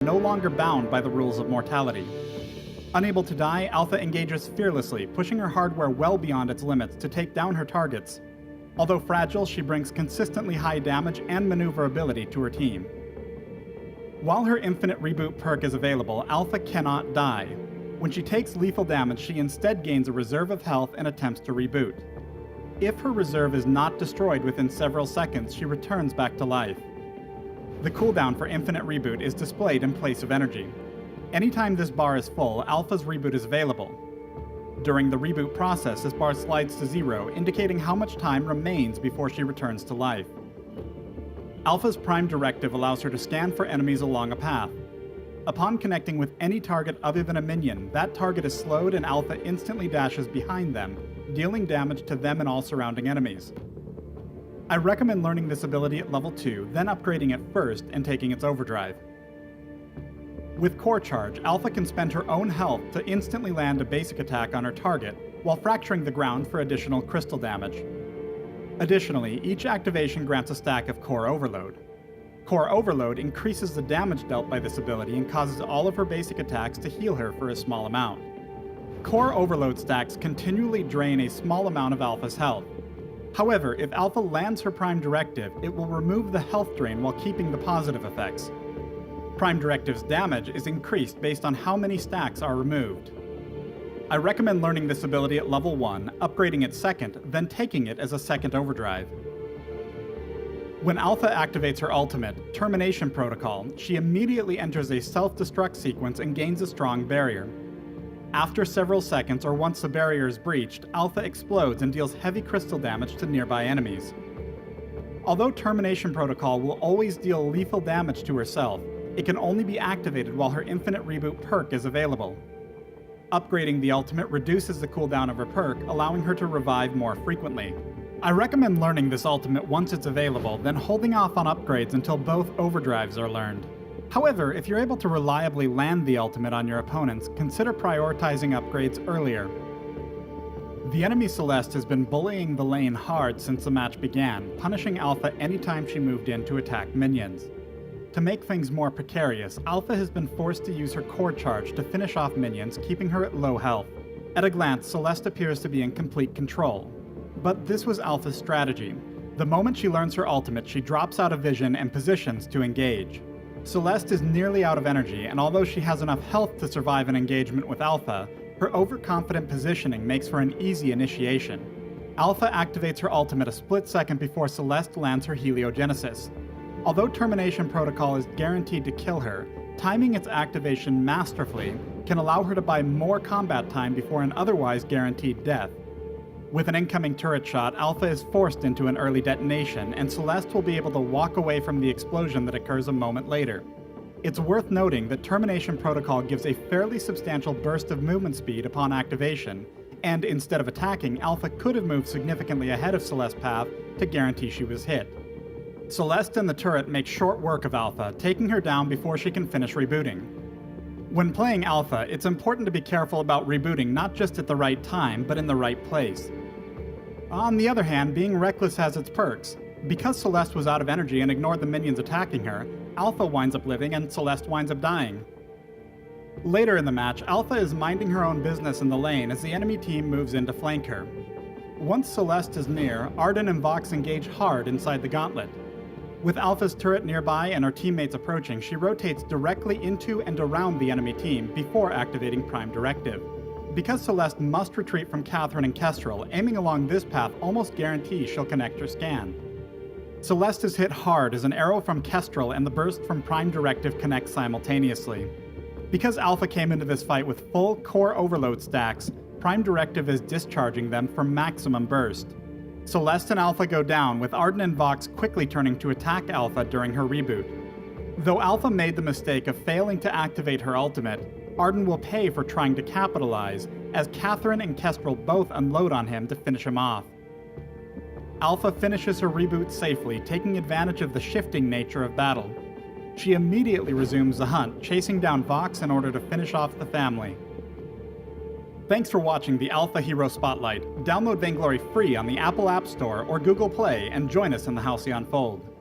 no longer bound by the rules of mortality. Unable to die, Alpha engages fearlessly, pushing her hardware well beyond its limits to take down her targets. Although fragile, she brings consistently high damage and maneuverability to her team. While her Infinite Reboot perk is available, Alpha cannot die. When she takes lethal damage, she instead gains a reserve of health and attempts to reboot. If her reserve is not destroyed within several seconds, she returns back to life. The cooldown for Infinite Reboot is displayed in place of energy. Anytime this bar is full, Alpha's reboot is available. During the reboot process, this bar slides to 0, indicating how much time remains before she returns to life. Alpha's Prime Directive allows her to scan for enemies along a path. Upon connecting with any target other than a minion, that target is slowed and Alpha instantly dashes behind them, dealing damage to them and all surrounding enemies. I recommend learning this ability at level 2, then upgrading it first and taking its overdrive. With Core Charge, Alpha can spend her own health to instantly land a basic attack on her target, while fracturing the ground for additional crystal damage. Additionally, each activation grants a stack of Core Overload. Core Overload increases the damage dealt by this ability and causes all of her basic attacks to heal her for a small amount. Core Overload stacks continually drain a small amount of Alpha's health. However, if Alpha lands her Prime Directive, it will remove the health drain while keeping the positive effects. Prime Directive's damage is increased based on how many stacks are removed. I recommend learning this ability at level 1, upgrading it second, then taking it as a second overdrive. When Alpha activates her ultimate, Termination Protocol, she immediately enters a self-destruct sequence and gains a strong barrier. After several seconds, or once the barrier is breached, Alpha explodes and deals heavy crystal damage to nearby enemies. Although Termination Protocol will always deal lethal damage to herself, it can only be activated while her Infinite Reboot perk is available. Upgrading the ultimate reduces the cooldown of her perk, allowing her to revive more frequently. I recommend learning this ultimate once it's available, then holding off on upgrades until both overdrives are learned. However, if you're able to reliably land the ultimate on your opponents, consider prioritizing upgrades earlier. The enemy Celeste has been bullying the lane hard since the match began, punishing Alpha anytime she moved in to attack minions. To make things more precarious, Alpha has been forced to use her Core Charge to finish off minions, keeping her at low health. At a glance, Celeste appears to be in complete control. But this was Alpha's strategy. The moment she learns her ultimate, she drops out of vision and positions to engage. Celeste is nearly out of energy, and although she has enough health to survive an engagement with Alpha, her overconfident positioning makes for an easy initiation. Alpha activates her ultimate a split second before Celeste lands her Heliogenesis. Although Termination Protocol is guaranteed to kill her, timing its activation masterfully can allow her to buy more combat time before an otherwise guaranteed death. With an incoming turret shot, Alpha is forced into an early detonation, and Celeste will be able to walk away from the explosion that occurs a moment later. It's worth noting that Termination Protocol gives a fairly substantial burst of movement speed upon activation, and instead of attacking, Alpha could have moved significantly ahead of Celeste's path to guarantee she was hit. Celeste and the turret make short work of Alpha, taking her down before she can finish rebooting. When playing Alpha, it's important to be careful about rebooting not just at the right time, but in the right place. On the other hand, being reckless has its perks. Because Celeste was out of energy and ignored the minions attacking her, Alpha winds up living and Celeste winds up dying. Later in the match, Alpha is minding her own business in the lane as the enemy team moves in to flank her. Once Celeste is near, Arden and Vox engage hard inside the gauntlet. With Alpha's turret nearby and her teammates approaching, she rotates directly into and around the enemy team before activating Prime Directive. Because Celeste must retreat from Catherine and Kestrel, aiming along this path almost guarantees she'll connect her scan. Celeste is hit hard as an arrow from Kestrel and the burst from Prime Directive connect simultaneously. Because Alpha came into this fight with full Core Overload stacks, Prime Directive is discharging them for maximum burst. Celeste and Alpha go down, with Arden and Vox quickly turning to attack Alpha during her reboot. Though Alpha made the mistake of failing to activate her ultimate, Arden will pay for trying to capitalize, as Catherine and Kestrel both unload on him to finish him off. Alpha finishes her reboot safely, taking advantage of the shifting nature of battle. She immediately resumes the hunt, chasing down Vox in order to finish off the family. Thanks for watching the Alpha Hero Spotlight. Download Vainglory free on the Apple App Store or Google Play and join us in the Halcyon Fold.